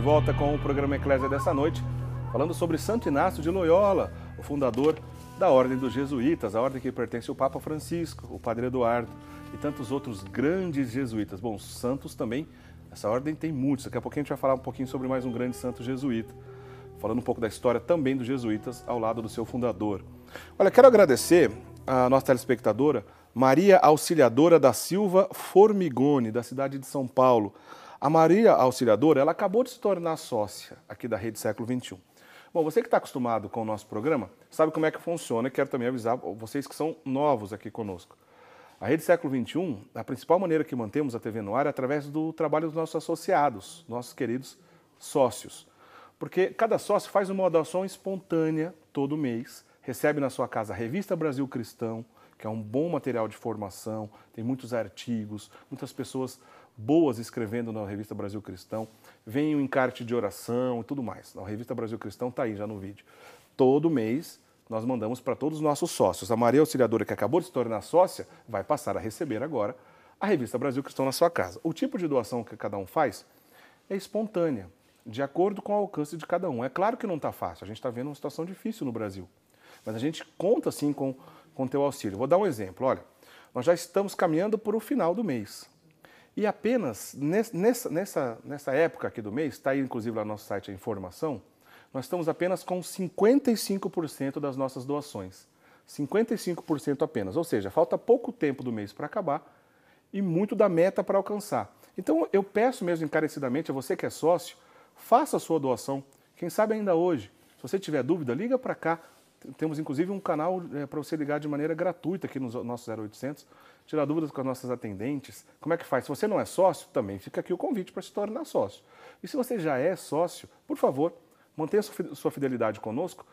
volta com o programa Eclésia dessa noite, falando sobre Santo Inácio de Loyola, o fundador da Ordem dos Jesuítas, a ordem que pertence ao Papa Francisco, o Padre Eduardo e tantos outros grandes jesuítas. Bom, santos também, essa ordem tem muitos. Daqui a pouquinho a gente vai falar um pouquinho sobre mais um grande santo jesuíta, falando um pouco da história também dos jesuítas ao lado do seu fundador. Olha, quero agradecer a nossa telespectadora, Maria Auxiliadora da Silva Formigoni, da cidade de São Paulo. A Maria Auxiliadora, ela acabou de se tornar sócia aqui da Rede Século XXI. Bom, você que está acostumado com o nosso programa, sabe como é que funciona e quero também avisar vocês que são novos aqui conosco. A Rede Século XXI, a principal maneira que mantemos a TV no ar é através do trabalho dos nossos associados, nossos queridos sócios. Porque cada sócio faz uma doação espontânea todo mês, recebe na sua casa a Revista Brasil Cristão, que é um bom material de formação, tem muitos artigos, muitas pessoas boas escrevendo na Revista Brasil Cristão, vem o encarte de oração e tudo mais. A Revista Brasil Cristão está aí já no vídeo. Todo mês nós mandamos para todos os nossos sócios. A Maria Auxiliadora, que acabou de se tornar sócia, vai passar a receber agora a Revista Brasil Cristão na sua casa. O tipo de doação que cada um faz é espontânea, de acordo com o alcance de cada um. É claro que não está fácil, a gente está vendo uma situação difícil no Brasil, mas a gente conta sim com o teu auxílio. Vou dar um exemplo. Olha, nós já estamos caminhando para o final do mês. E apenas nessa época aqui do mês, está aí inclusive lá no nosso site a informação, nós estamos apenas com 55% das nossas doações. 55% apenas, ou seja, falta pouco tempo do mês para acabar e muito da meta para alcançar. Então eu peço mesmo encarecidamente a você que é sócio, faça a sua doação, quem sabe ainda hoje. Se você tiver dúvida, liga para cá. Temos inclusive um canal para você ligar de maneira gratuita aqui no nosso 0800, tirar dúvidas com as nossas atendentes. Como é que faz? Se você não é sócio, também fica aqui o convite para se tornar sócio. E se você já é sócio, por favor, mantenha sua fidelidade conosco,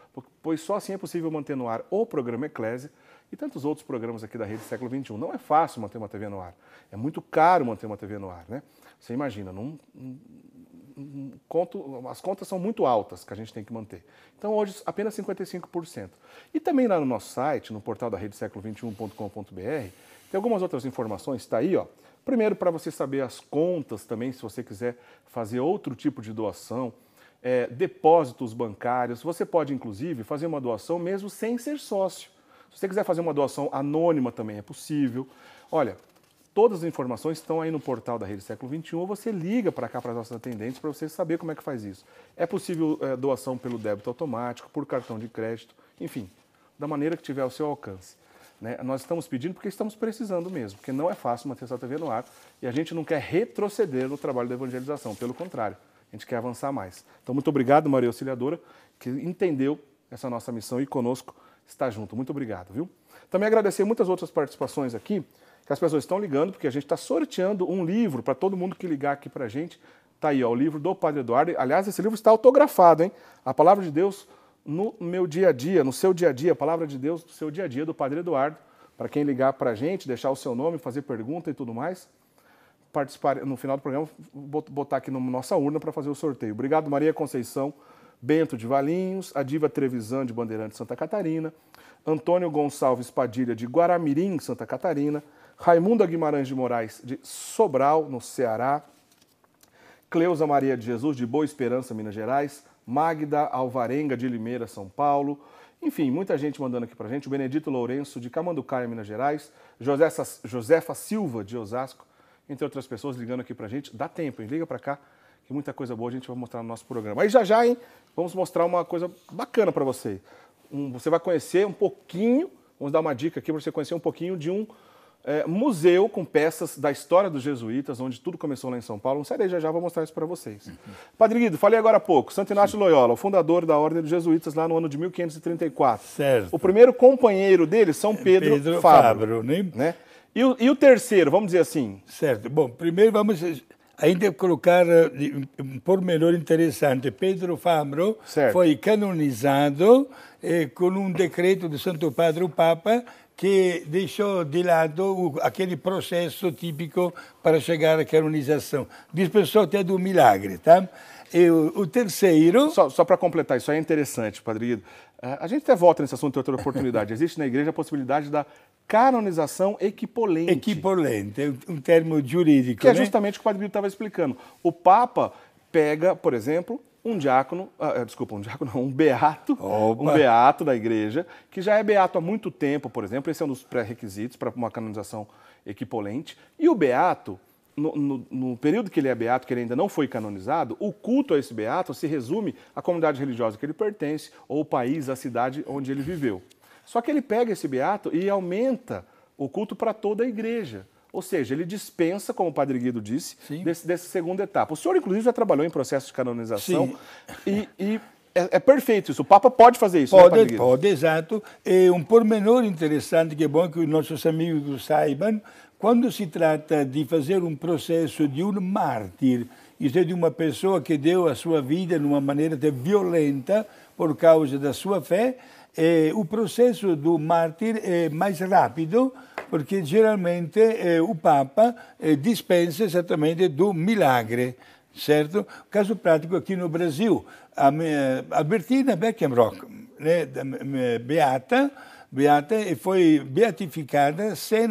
pois só assim é possível manter no ar o programa Eclésia e tantos outros programas aqui da Rede Século XXI. Não é fácil manter uma TV no ar, é muito caro manter uma TV no ar, né? Você imagina, as contas são muito altas que a gente tem que manter. Então hoje apenas 55%. E também lá no nosso site, no portal da redeseculo21.com.br, tem algumas outras informações, está aí, ó. Primeiro, para você saber as contas também, se você quiser fazer outro tipo de doação, depósitos bancários, você pode inclusive fazer uma doação mesmo sem ser sócio. Se você quiser fazer uma doação anônima também é possível. Olha, todas as informações estão aí no portal da Rede Século XXI, ou você liga para cá para as nossas atendentes para você saber como é que faz isso. É possível doação pelo débito automático, por cartão de crédito, enfim, da maneira que tiver ao seu alcance. Né? Nós estamos pedindo porque estamos precisando mesmo, porque não é fácil manter essa TV no ar e a gente não quer retroceder no trabalho da evangelização, pelo contrário, a gente quer avançar mais. Então, muito obrigado, Maria Auxiliadora, que entendeu essa nossa missão e conosco está junto. Muito obrigado, viu? Também agradecer muitas outras participações aqui, que as pessoas estão ligando, porque a gente está sorteando um livro para todo mundo que ligar aqui para a gente. Está aí, ó, o livro do Padre Eduardo. Aliás, esse livro está autografado, hein? A Palavra de Deus no meu dia a dia, no seu dia a dia, a Palavra de Deus no seu dia a dia, do Padre Eduardo. Para quem ligar para a gente, deixar o seu nome, fazer pergunta e tudo mais, participar no final do programa, botar aqui na nossa urna para fazer o sorteio. Obrigado, Maria Conceição Bento de Valinhos, a Diva Trevisan de Bandeirante, Santa Catarina, Antônio Gonçalves Padilha de Guaramirim, Santa Catarina, Raimunda Guimarães de Moraes de Sobral, no Ceará, Cleusa Maria de Jesus de Boa Esperança, Minas Gerais, Magda Alvarenga de Limeira, São Paulo, enfim, muita gente mandando aqui pra gente, o Benedito Lourenço de Camanducaia, Minas Gerais, Josefa Silva de Osasco, entre outras pessoas ligando aqui pra gente. Dá tempo, hein? Liga pra cá, que muita coisa boa a gente vai mostrar no nosso programa. Aí já, hein, vamos mostrar uma coisa bacana para você. Você vai conhecer um pouquinho, vamos dar uma dica aqui para você conhecer um pouquinho de um museu com peças da história dos jesuítas, onde tudo começou lá em São Paulo. Não sei, já vou mostrar isso para vocês. Padre Guido, falei agora há pouco, Santo Inácio de Loyola, o fundador da Ordem dos Jesuítas lá no ano de 1534. Certo. O primeiro companheiro dele, São Pedro Fabro, né? E o terceiro, vamos dizer assim? Certo. Bom, primeiro vamos ainda colocar um pormenor interessante. Pedro Fabro foi canonizado com um decreto do Santo Padre, o Papa, que deixou de lado aquele processo típico para chegar à canonização. Dispensou até do milagre, tá? E o terceiro... Só para completar, isso aí é interessante, Padre Guido. A gente até volta nesse assunto em outra oportunidade. Existe na igreja a possibilidade da canonização equipolente. Equipolente, um termo jurídico, que é justamente o que o Padre Guido estava explicando. O Papa pega, por exemplo, um beato da igreja, que já é beato há muito tempo, por exemplo, esse é um dos pré-requisitos para uma canonização equipolente, e o beato, no período que ele é beato, que ele ainda não foi canonizado, o culto a esse beato se resume à comunidade religiosa que ele pertence, ou o país, a cidade onde ele viveu. Só que ele pega esse beato e aumenta o culto para toda a igreja. Ou seja, ele dispensa, como o Padre Guido disse, dessa segunda etapa. O senhor, inclusive, já trabalhou em processo de canonização e é perfeito isso. O Papa pode fazer isso, pode, né, Padre Guido? Pode, exato. E um pormenor interessante que é bom que os nossos amigos saibam, quando se trata de fazer um processo de um mártir, isto é, de uma pessoa que deu a sua vida de uma maneira violenta por causa da sua fé, o processo do mártir é mais rápido, porque geralmente o Papa dispensa exatamente do milagre, certo? Caso prático aqui no Brasil, a Albertina Beckenrock, né, beata, e foi beatificada sem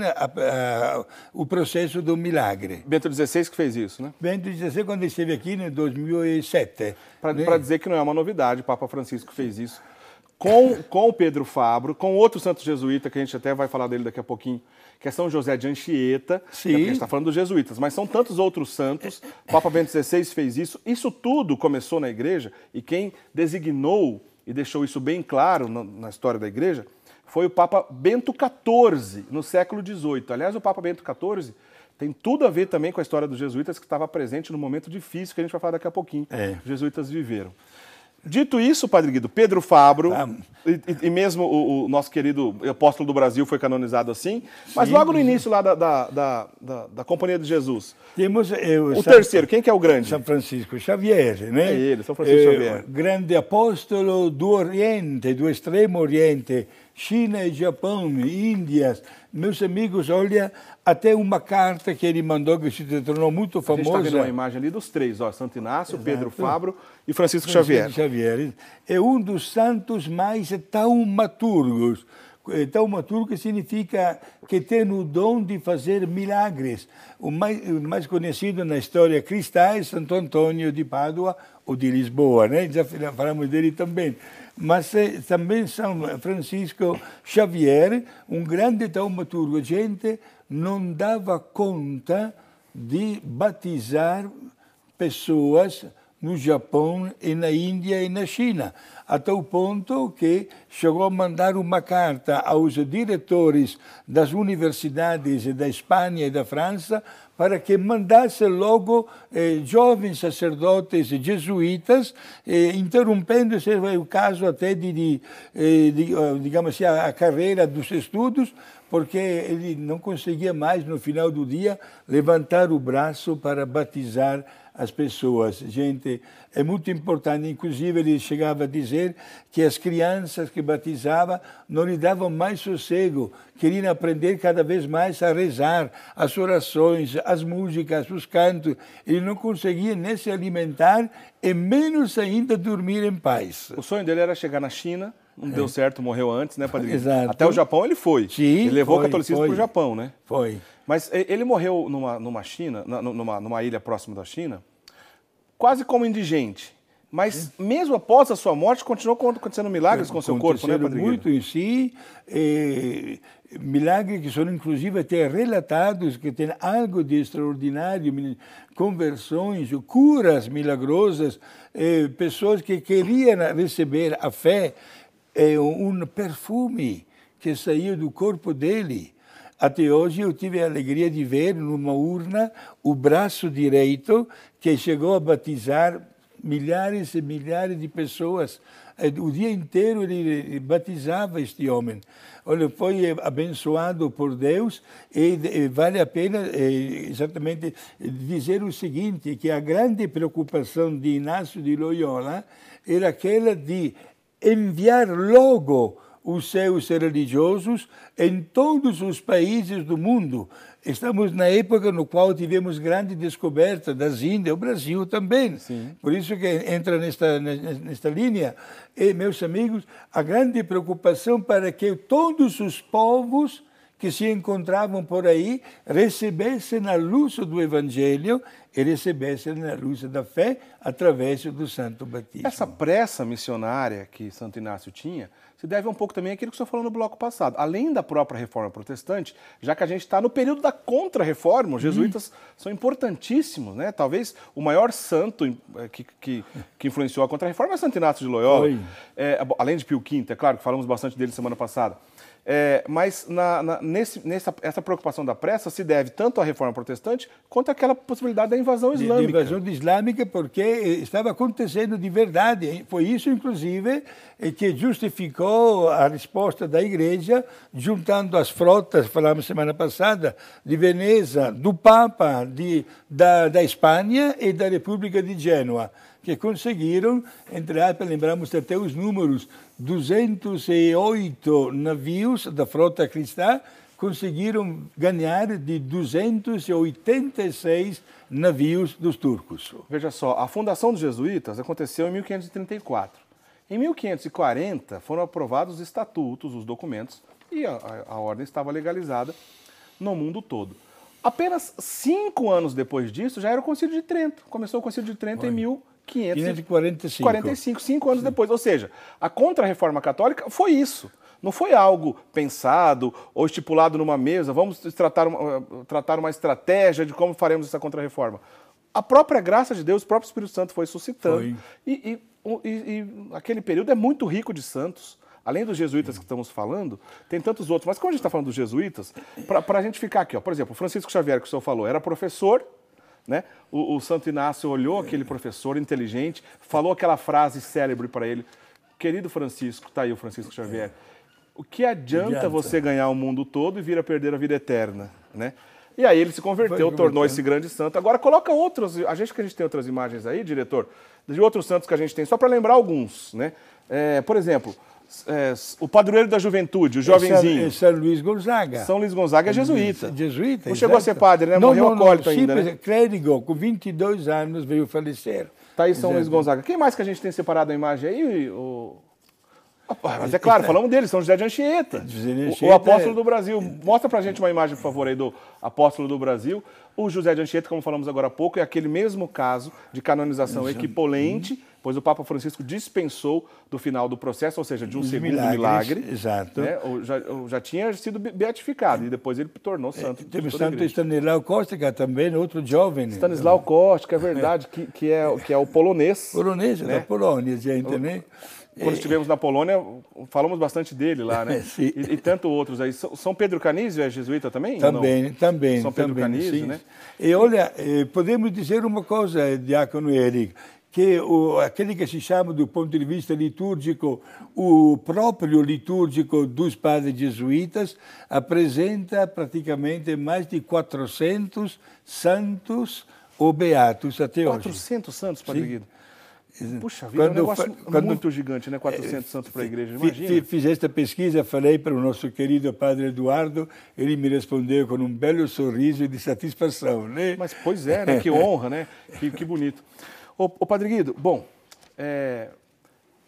o processo do milagre. Bento XVI que fez isso, né? Bento XVI, quando esteve aqui em 2007. Para dizer que não é uma novidade, o Papa Francisco fez isso com o Pedro Fabro, com outro santo jesuíta, que a gente até vai falar dele daqui a pouquinho, que é São José de Anchieta. Sim. A gente está falando dos jesuítas, mas são tantos outros santos. O Papa Bento XVI fez isso. Isso tudo começou na igreja, e quem designou e deixou isso bem claro na história da igreja foi o Papa Bento XIV, no século XVIII. Aliás, o Papa Bento XIV tem tudo a ver também com a história dos jesuítas, que estava presente no momento difícil, que a gente vai falar daqui a pouquinho. Os jesuítas viveram. Dito isso, Padre Guido, Pedro Fabro, e mesmo o nosso querido apóstolo do Brasil foi canonizado assim, mas logo no início lá da Companhia de Jesus, temos o terceiro, quem que é o grande? São Francisco Xavier, né? É ele, São Francisco Xavier. Grande apóstolo do Oriente, do Extremo Oriente, China e Japão, Índias. Meus amigos, olha, até uma carta que ele mandou que se tornou muito famosa. A gente está vendo uma imagem ali dos três, ó, Santo Inácio, Pedro Fabro e Francisco Xavier. É um dos santos mais taumaturgos. Taumaturgo significa que tem o dom de fazer milagres. O mais conhecido na história cristã é Santo Antônio de Pádua ou de Lisboa, né? Já falamos dele também. Mas também São Francisco Xavier, um grande taumaturgo. A gente não dava conta de batizar pessoas no Japão e na Índia e na China, a tal ponto que chegou a mandar uma carta aos diretores das universidades da Espanha e da França para que mandasse logo jovens sacerdotes jesuítas, interrompendo o caso até digamos assim, a carreira dos estudos, porque ele não conseguia mais, no final do dia, levantar o braço para batizar as pessoas. Gente, é muito importante. Inclusive, ele chegava a dizer que as crianças que batizava não lhe davam mais sossego, queriam aprender cada vez mais a rezar, as orações, as músicas, os cantos. Ele não conseguia nem se alimentar e menos ainda dormir em paz. O sonho dele era chegar na China. Não deu certo, morreu antes, né, Padre? Exato. Até o Japão ele foi. Sim, ele levou o catolicismo para o Japão, né? Foi. Mas ele morreu numa ilha próxima da China, quase como indigente. Mas mesmo após a sua morte, continuou acontecendo milagres com o seu corpo, né, Padre? Muito em si. Milagres que são, inclusive, até relatados, que têm algo de extraordinário, conversões, curas milagrosas, pessoas que queriam receber a fé, um perfume que saiu do corpo dele. Até hoje eu tive a alegria de ver numa urna o braço direito que chegou a batizar milhares e milhares de pessoas. O dia inteiro ele batizava este homem. Olha, foi abençoado por Deus e vale a pena exatamente dizer o seguinte, que a grande preocupação de Inácio de Loyola era aquela de enviar logo os seus religiosos em todos os países do mundo. Estamos na época no qual tivemos grande descoberta das Índias, o Brasil também. Sim. Por isso que entra nesta linha. E, meus amigos, a grande preocupação para que todos os povos que se encontravam por aí recebessem a luz do Evangelho e recebessem a luz da fé através do santo batismo. Essa pressa missionária que Santo Inácio tinha se deve um pouco também àquilo que o senhor falou no bloco passado. Além da própria reforma protestante, já que a gente está no período da contra-reforma, os jesuítas são importantíssimos, né? Talvez o maior santo que influenciou a contra-reforma é Santo Inácio de Loyola. Além de Pio V, é claro, que falamos bastante dele semana passada. Mas essa preocupação da pressa se deve tanto à reforma protestante quanto àquela possibilidade da invasão islâmica. Da invasão islâmica, porque estava acontecendo de verdade. Foi isso, inclusive, que justificou a resposta da Igreja, juntando as frotas, falamos semana passada, de Veneza, do Papa, da Espanha e da República de Gênova, que conseguiram, entre aspas, lembramos até os números, 208 navios da frota cristã conseguiram ganhar de 286 navios dos turcos. Veja só, a fundação dos jesuítas aconteceu em 1534. Em 1540 foram aprovados os estatutos, os documentos, e a ordem estava legalizada no mundo todo. Apenas 5 anos depois disso já era o Concílio de Trento. Começou o Concílio de Trento em 1545, 5 anos depois. Ou seja, a Contra-Reforma Católica foi isso. Não foi algo pensado ou estipulado numa mesa, vamos tratar uma estratégia de como faremos essa Contra-Reforma. A própria graça de Deus, o próprio Espírito Santo foi suscitando. E aquele período é muito rico de santos. Além dos jesuítas que estamos falando, tem tantos outros. Mas como a gente está falando dos jesuítas, para a gente ficar aqui, ó, por exemplo, Francisco Xavier, que o senhor falou, era professor, né? O Santo Inácio olhou aquele professor inteligente, falou aquela frase célebre para ele: querido Francisco, está aí o Francisco Xavier, o que adianta você ganhar o mundo todo e vir a perder a vida eterna, né? E aí ele se converteu, tornou esse grande santo. Agora coloca outros, que a gente tem outras imagens aí, diretor, de outros santos que a gente tem, só para lembrar alguns, né? Por exemplo, o padroeiro da juventude, o jovenzinho. São Luís Gonzaga. São Luís Gonzaga é jesuíta. Jesuíta, não chegou a ser padre, né? Morreu acólito ainda, né? Clérigo, com 22 anos veio falecer. Tá aí São Luís Gonzaga. Quem mais que a gente tem separado a imagem aí? Mas é claro, falamos dele, São José de Anchieta, o apóstolo do Brasil. Mostra pra gente uma imagem, por favor, aí do apóstolo do Brasil. O José de Anchieta, como falamos agora há pouco, é aquele mesmo caso de canonização equipolente, pois o Papa Francisco dispensou do final do processo, ou seja, de um segundo milagre. Exato. Né? Já tinha sido beatificado e depois ele tornou santo. Temos Santo Stanislau Kostka também, outro jovem. Stanislau Kostka, é verdade, que é o polonês. Polonês, né? Da Polônia, gente, né? Quando estivemos na Polônia, falamos bastante dele lá, né? E tanto outros aí. São Pedro Canísio é jesuíta também? Também. São Pedro Canísio, né? E olha, podemos dizer uma coisa, Diácono Eric, que aquele que se chama, do ponto de vista litúrgico, o próprio litúrgico dos padres jesuítas apresenta praticamente mais de 400 santos ou beatos até hoje. 400 santos, Padre Guido? Puxa vida, é um negócio muito gigante, né? 400 santos para a igreja, imagina. Fiz esta pesquisa, falei para o nosso querido Padre Eduardo, ele me respondeu com um belo sorriso de satisfação, né? Mas, pois é, né? Que honra, né? Que bonito. Ô, Padre Guido, bom,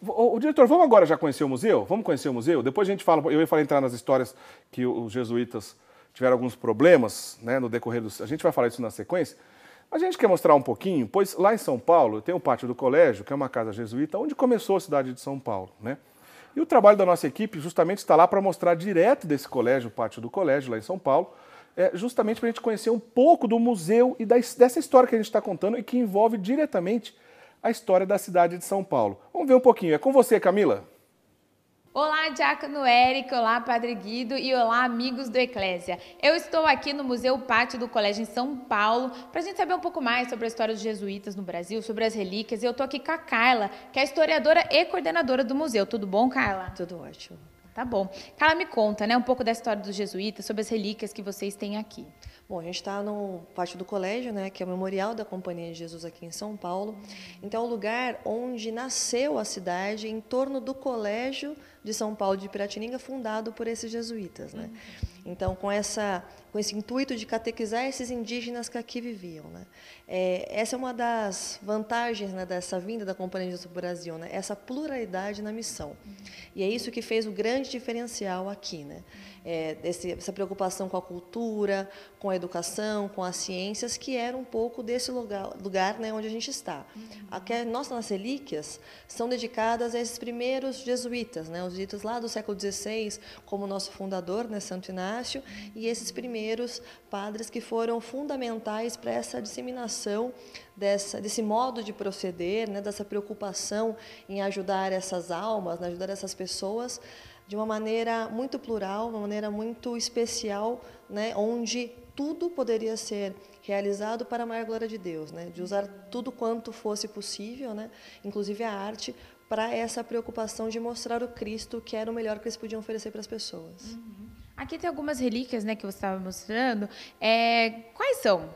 o diretor, vamos agora já conhecer o museu? Vamos conhecer o museu? Depois a gente fala, eu ia falar entrar nas histórias que os jesuítas tiveram alguns problemas, né, no decorrer dos... A gente vai falar isso na sequência. A gente quer mostrar um pouquinho, pois lá em São Paulo tem o Pátio do Colégio, que é uma casa jesuíta, onde começou a cidade de São Paulo, né? E o trabalho da nossa equipe justamente está lá para mostrar direto desse colégio, o Pátio do Colégio, lá em São Paulo, justamente para a gente conhecer um pouco do museu e dessa história que a gente está contando e que envolve diretamente a história da cidade de São Paulo. Vamos ver um pouquinho. É com você, Camila. Olá, Diácono Eric, olá, Padre Guido e olá, amigos do Eclésia. Eu estou aqui no Museu Pátio do Colégio em São Paulo para a gente saber um pouco mais sobre a história dos jesuítas no Brasil, sobre as relíquias. E eu estou aqui com a Carla, que é a historiadora e coordenadora do museu. Tudo bom, Carla? Tudo ótimo. Tá bom. Carla, me conta, né, um pouco da história dos jesuítas, sobre as relíquias que vocês têm aqui. Bom, a gente está no Pátio do Colégio, né, que é o memorial da Companhia de Jesus aqui em São Paulo. Então, é o lugar onde nasceu a cidade, em torno do Colégio de São Paulo de Piratininga, fundado por esses jesuítas, né? Então, com essa com esse intuito de catequizar esses indígenas que aqui viviam, né? Essa é uma das vantagens, né, dessa vinda da Companhia de Jesus para o Brasil, né? Essa pluralidade na missão. E é isso que fez o grande diferencial aqui, né? Essa preocupação com a cultura, com a educação, com as ciências, que era um pouco desse lugar, né, onde a gente está. Nossas relíquias são dedicadas a esses primeiros jesuítas, né, os jesuítas lá do século XVI, como o nosso fundador, né, Santo Inácio, e esses primeiros padres que foram fundamentais para essa disseminação desse modo de proceder, né, dessa preocupação em ajudar essas almas, né, ajudar essas pessoas, de uma maneira muito plural, uma maneira muito especial, né, onde tudo poderia ser realizado para a maior glória de Deus, né, de usar tudo quanto fosse possível, né, inclusive a arte, para essa preocupação de mostrar o Cristo, que era o melhor que eles podiam oferecer para as pessoas. Aqui tem algumas relíquias, né, que você estava mostrando. Quais são?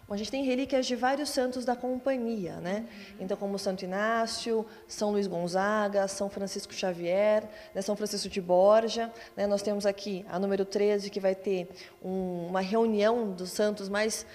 Bom, a gente tem relíquias de vários santos da companhia, né? Então, como Santo Inácio, São Luís Gonzaga, São Francisco Xavier, né, São Francisco de Borja, né? Nós temos aqui a número 13, que vai ter uma reunião dos santos mais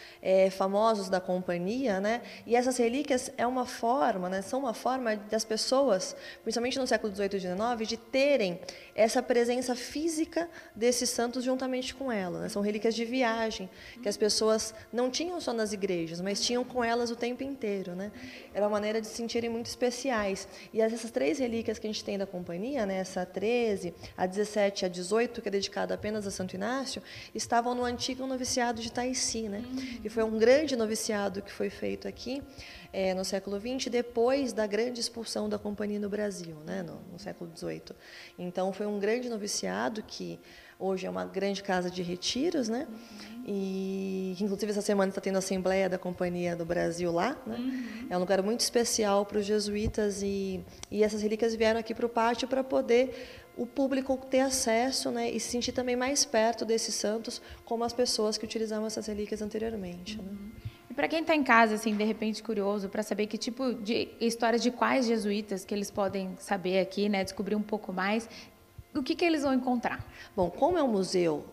famosos da companhia, né? E essas relíquias é uma forma, né, são uma forma das pessoas, principalmente no século XVIII e XIX, de terem essa presença física desses santos juntamente com ela, né? São relíquias de viagem, que as pessoas não tinham só nas igrejas, mas tinham com elas o tempo inteiro, né? Era uma maneira de se sentirem muito especiais. E essas 3 relíquias que a gente tem da companhia, né, essa 13, a 17 e a 18, que é dedicada apenas a Santo Inácio, estavam no antigo noviciado de Taici, né? E foi um grande noviciado que foi feito aqui no século XX, depois da grande expulsão da companhia no Brasil, né, no século XVIII. Então, foi um grande noviciado que hoje é uma grande casa de retiros, né? E inclusive essa semana está tendo a Assembleia da Companhia do Brasil lá, né? É um lugar muito especial para os jesuítas e essas relíquias vieram aqui para o pátio para poder o público ter acesso, né, e se sentir também mais perto desses santos, como as pessoas que utilizavam essas relíquias anteriormente, né? E para quem está em casa, assim, de repente curioso, para saber que tipo de história de quais jesuítas que eles podem saber aqui, né, descobrir um pouco mais, o que eles vão encontrar? Bom, como é um museu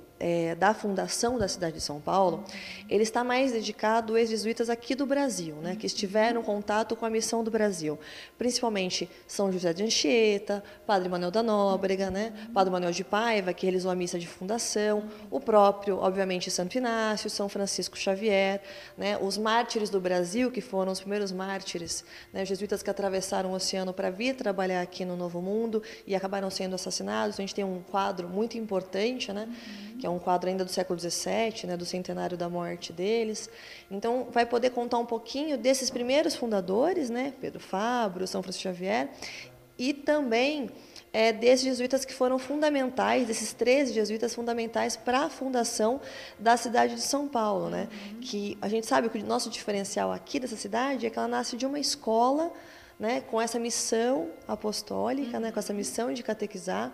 da fundação da cidade de São Paulo, ele está mais dedicado aos jesuítas aqui do Brasil, né, que estiveram em contato com a missão do Brasil, principalmente São José de Anchieta, Padre Manuel da Nóbrega, né, Padre Manuel de Paiva, que realizou a missa de fundação, o próprio, obviamente, Santo Inácio, São Francisco Xavier, né, os mártires do Brasil, que foram os primeiros mártires, né, os jesuítas que atravessaram o oceano para vir trabalhar aqui no Novo Mundo e acabaram sendo assassinados. A gente tem um quadro muito importante, né, que é um quadro ainda do século XVII, né, do centenário da morte deles. Então, vai poder contar um pouquinho desses primeiros fundadores, né, Pedro Fabro, São Francisco Xavier, e também desses jesuítas que foram fundamentais, desses 13 jesuítas fundamentais para a fundação da cidade de São Paulo, né? Que a gente sabe que o nosso diferencial aqui dessa cidade é que ela nasce de uma escola, né, com essa missão apostólica, né, com essa missão de catequizar.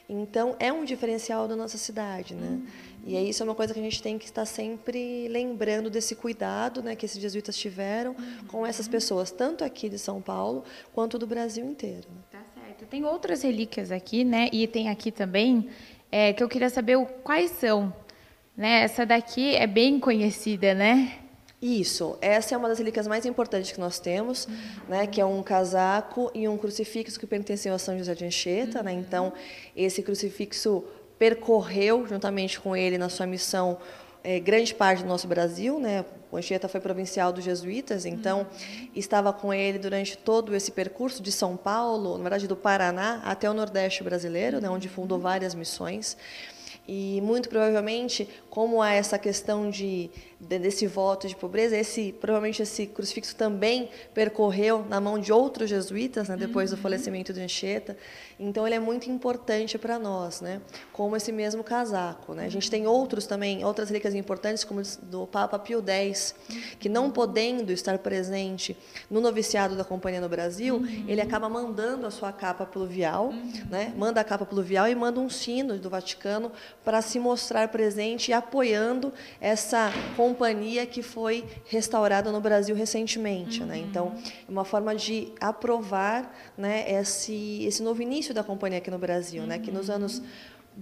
Então, é um diferencial da nossa cidade, né? E isso é uma coisa que a gente tem que estar sempre lembrando desse cuidado, né, que esses jesuítas tiveram com essas pessoas, tanto aqui de São Paulo, quanto do Brasil inteiro. Né? Tá certo. Tem outras relíquias aqui, né? E tem aqui também, que eu queria saber quais são. Né? Essa daqui é bem conhecida, né? Isso, essa é uma das relíquias mais importantes que nós temos, né, que é um casaco e um crucifixo que pertenciam a São José de Anchieta, né? Então, esse crucifixo percorreu, juntamente com ele, na sua missão, grande parte do nosso Brasil, né? O Anchieta foi provincial dos jesuítas, então estava com ele durante todo esse percurso de São Paulo, na verdade do Paraná, até o Nordeste brasileiro, né, onde fundou várias missões. E, muito provavelmente, como há essa questão desse voto de pobreza, provavelmente esse crucifixo também percorreu na mão de outros jesuítas, né, depois do falecimento de Anchieta. Então, ele é muito importante para nós, né, como esse mesmo casaco. Né? A gente tem outras relíquias importantes, como do Papa Pio X, que, não podendo estar presente no noviciado da Companhia no Brasil, ele acaba mandando a sua capa pluvial, né, manda a capa pluvial e manda um sino do Vaticano para se mostrar presente e apoiando essa companhia que foi restaurada no Brasil recentemente. Né? Então, é uma forma de aprovar, né, esse novo início da companhia aqui no Brasil, né, que nos anos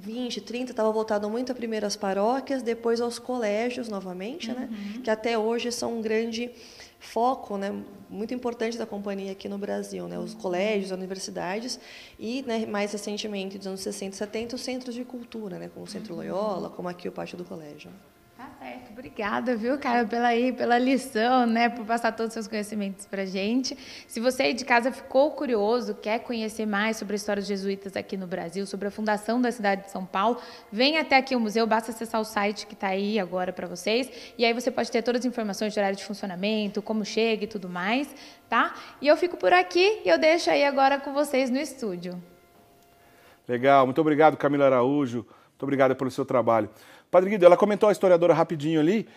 20, 30, estava voltado muito a primeiras paróquias, depois aos colégios novamente, né? Que até hoje são um grande foco, né, muito importante da companhia aqui no Brasil, né, os colégios, as universidades e, né, mais recentemente, dos anos 60 e 70, os centros de cultura, né, como o Centro Loyola, como aqui o Pátio do Colégio. Tá certo, obrigada, viu, cara, pela lição, né, por passar todos os seus conhecimentos pra gente. Se você aí de casa ficou curioso, quer conhecer mais sobre a história dos jesuítas aqui no Brasil, sobre a fundação da cidade de São Paulo, vem até aqui o museu, basta acessar o site que está aí agora para vocês, e aí você pode ter todas as informações de horário de funcionamento, como chega e tudo mais, tá? E eu fico por aqui e eu deixo aí agora com vocês no estúdio. Legal, muito obrigado, Camila Araújo, muito obrigado pelo seu trabalho. Padre Guido, ela comentou, a historiadora, rapidinho ali,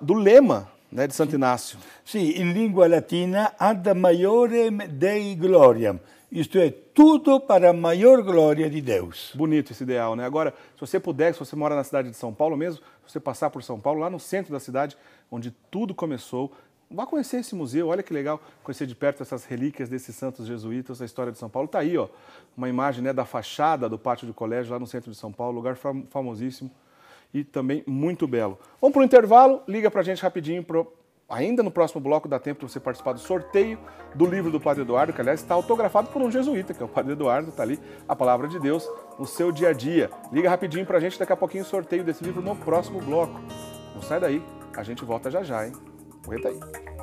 do lema, né, de Santo Inácio. Sim, em língua latina, ad maiorem Dei gloriam, isto é, tudo para a maior glória de Deus. Bonito esse ideal, né? Agora, se você puder, se você mora na cidade de São Paulo mesmo, se você passar por São Paulo, lá no centro da cidade, onde tudo começou, vá conhecer esse museu, olha que legal, conhecer de perto essas relíquias desses santos jesuítas, a história de São Paulo. Está aí, ó, uma imagem, né, da fachada do pátio do colégio, lá no centro de São Paulo, lugar famosíssimo e também muito belo. Vamos para o intervalo, liga para a gente rapidinho, ainda no próximo bloco dá tempo de você participar do sorteio do livro do Padre Eduardo, que aliás está autografado por um jesuíta, que é o Padre Eduardo, está ali, a Palavra de Deus no seu dia a dia. Liga rapidinho para a gente, daqui a pouquinho o sorteio desse livro no próximo bloco. Não sai daí, a gente volta já já, hein? Aguenta aí.